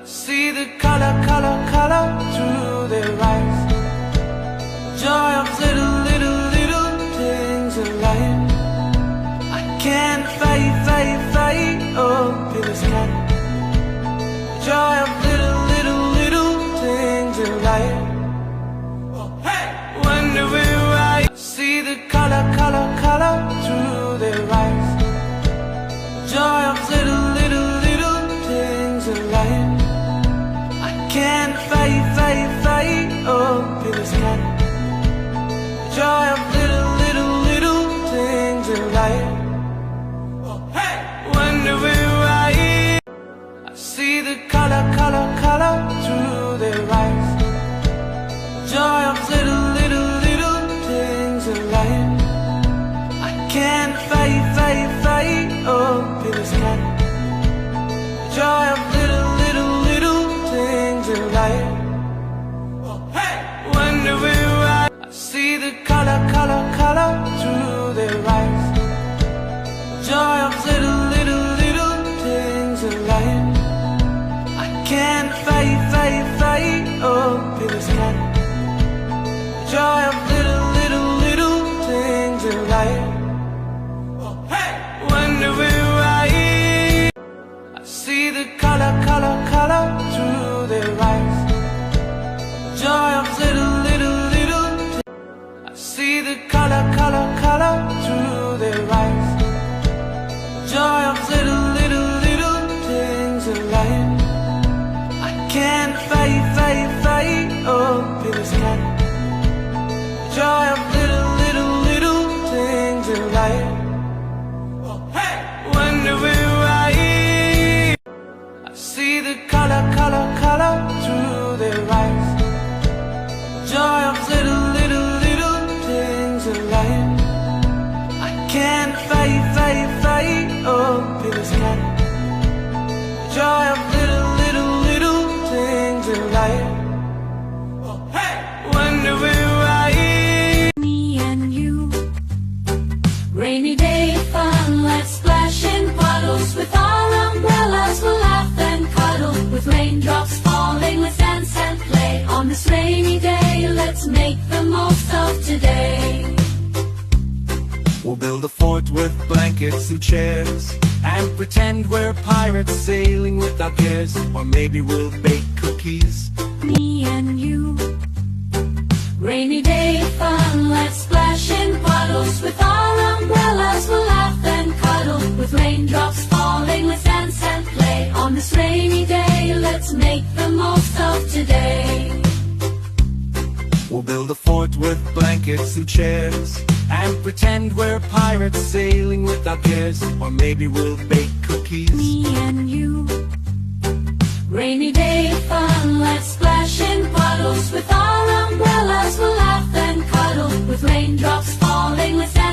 See the color, color, color through their eyes. Joy of little, little, little things in life. I can't fight, fight, fight up in the sky. Joy of little, little, little things in life. Oh, hey! Wonder why. See the color, color, color through their eyes. Joy of little, little, little things in life. Can't fight, fight, fight up in the sky. Joy of little, little, little things in life. Oh, hey! Wonder why. I see the color, color, color through their eyes. Joy of little, little, little things in life. I can't fight, fight, fight up in the sky. Joy of little, little, little things in life. Oh, hey! Wonder why. I see the color, color, color through their eyes. Joy of little, little, little things in life. I can't fight, fight, fight up in the sky. Joy of little, little, little things in life. Oh, hey! Wonder why. I see the color, color, color through their eyes. Joy of little, little, little. I see the color, color, color through their eyes. Joy of little, little, little things in life. I can't fight, fight, fight up in the sky. Joy of little, little, little things in life. Oh, hey! Wonder why. I see the color, color, color through their eyes. Joy of little, little, little things in life. I can't fight, fight, fight up in the sky. Joy of little, little, little things in life. Oh, hey! Wonder why. Me and you, rainy day fun, let's splash in puddles. With our umbrellas we'll laugh and cuddle. With raindrops falling, let's dance and play. On this rainy day, let's make the most of today. We'll build a fort with blankets and chairs, and pretend we're pirates sailing without cares. Or maybe we'll bake cookies. Me and you, rainy day fun, let's splash in puddles. With our umbrellas we'll laugh and cuddle. With raindrops falling, let's dance and play. On this rainy day, let's make the most of today. We'll build a fort with blankets and chairs, and pretend we're pirates sailing without cares. Or maybe we'll bake cookies. Me and you, rainy day fun, let's splash in puddles. With our umbrellas we'll laugh and cuddle. With raindrops falling, let's dance